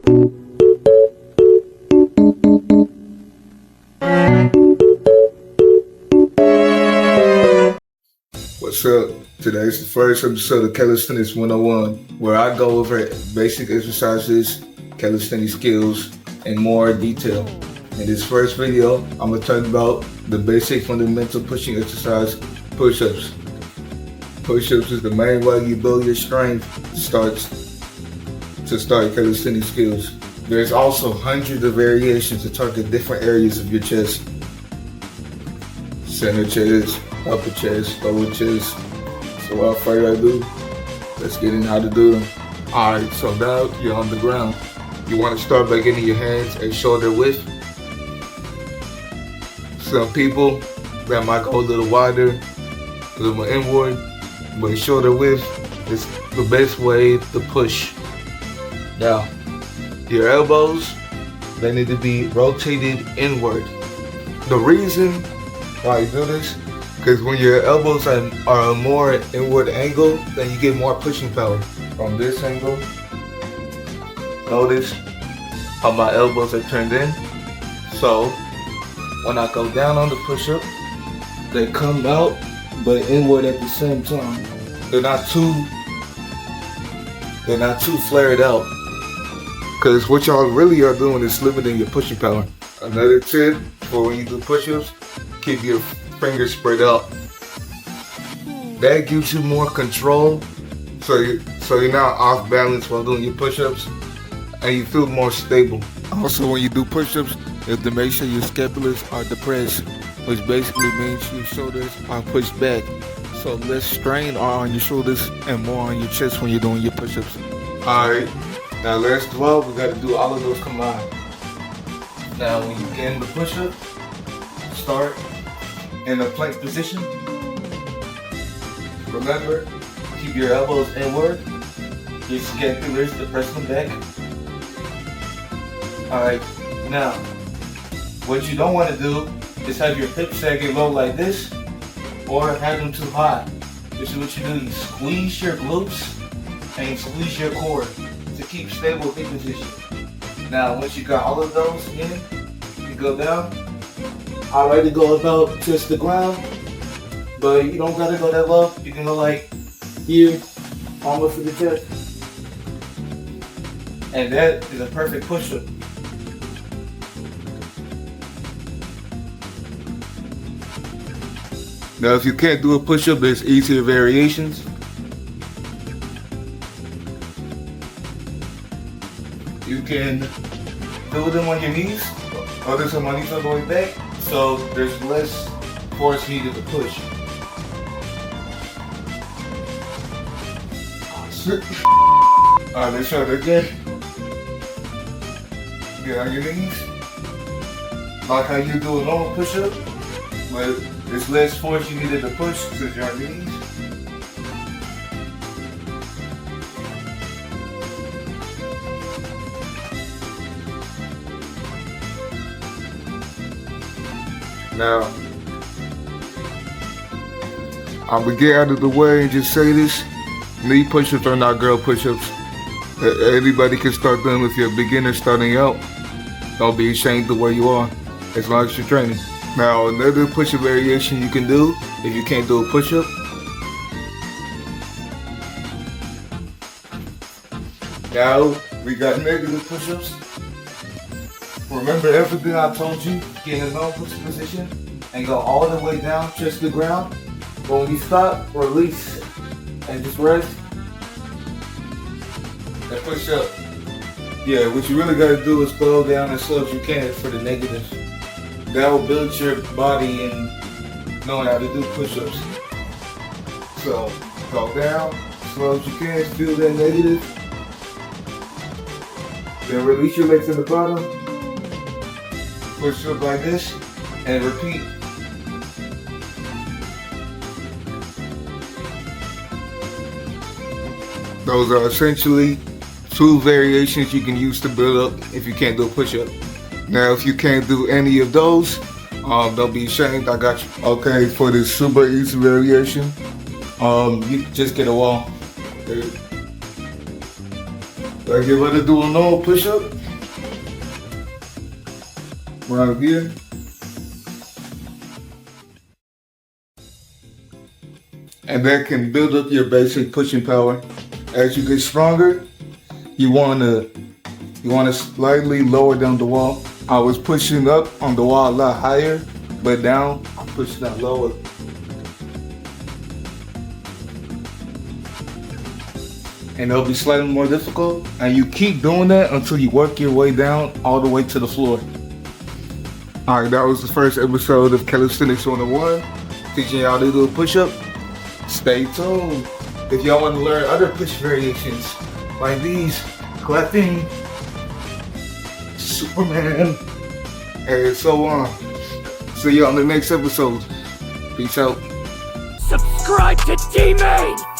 What's up? Today's the first episode of Calisthenics 101, where I go over basic exercises, calisthenics skills, and more detail. In this first video, I'm going to talk about the basic fundamental pushing exercise, push-ups. Push-ups is the main way you build your strength to start calisthenics skills. There's also hundreds of variations to target different areas of your chest. Center chest, upper chest, lower chest. So without further ado, let's get into how to do them. Alright, so now you're on the ground. You want to start by getting your hands at shoulder width. Some people that might go a little wider, a little more inward, but shoulder width is the best way to push. Now, your elbows, they need to be rotated inward. The reason why you do this, because when your elbows are a more inward angle, then you get more pushing power. From this angle, notice how my elbows are turned in. So when I go down on the push-up, they come out but inward at the same time. They're not too flared out. Because what y'all really are doing is limiting your pushing power. Another tip for when you do push-ups, keep your fingers spread out. That gives you more control, so you're not off balance while doing your push-ups, and you feel more stable. Also, when you do push-ups, you have to make sure your scapulars are depressed, which basically means your shoulders are pushed back. So less strain are on your shoulders and more on your chest when you're doing your push-ups. Alright, now last 12, we got to do all of those combined. Now when you get in the push-up, start in a plank position. Remember, keep your elbows inward, your scapulars depress them back. Alright, now, what you don't want to do is have your hips sagging low like this, or have them too high. This is what you do, you squeeze your glutes and you squeeze your core to keep stable hip position. Now, once you got all of those in, you go down. I like to go about just the ground, but you don't gotta go that low. You can go like here, almost to the chest. And that is a perfect push-up. Now if you can't do a push-up, there's easier variations. You can do them on your knees, or do some on knees all the way back, so there's less force needed to push. Alright, let's try it again. Get on your knees. Like how you do a normal push-up, but there's less force you needed to push since you're on your knees. Now, I'm gonna get out of the way and just say this. Knee push-ups are not girl push-ups. Anybody can start them if you're a beginner starting out. Don't be ashamed of where you are, as long as you're training. Now, another push-up variation you can do, if you can't do a push-up, now we got negative push-ups. Remember everything I told you, get in a normal position and go all the way down, touch the ground. But when you stop, release and just rest and push up. Yeah, what you really gotta do is go down as slow as you can for the negative. That will build your body in knowing how to do push-ups. So go down as slow as you can, feel that negative. Then release your legs to the bottom. Push up like this and repeat. Those are essentially two variations you can use to build up if you can't do a push-up. Now, if you can't do any of those, don't be ashamed, I got you. Okay, for this super easy variation, you just get a wall. Like Like you're gonna do a normal push-up. Right here. And that can build up your basic pushing power. As you get stronger, you wanna slightly lower down the wall. I was pushing up on the wall a lot higher, but now I'm pushing down lower. And it'll be slightly more difficult. And you keep doing that until you work your way down all the way to the floor. Alright, that was the first episode of Calisthenics 101, teaching y'all to do a push-up. Stay tuned if y'all want to learn other push variations like these, clapping, Superman, and so on. See you on the next episode. Peace out. Subscribe to T-Made!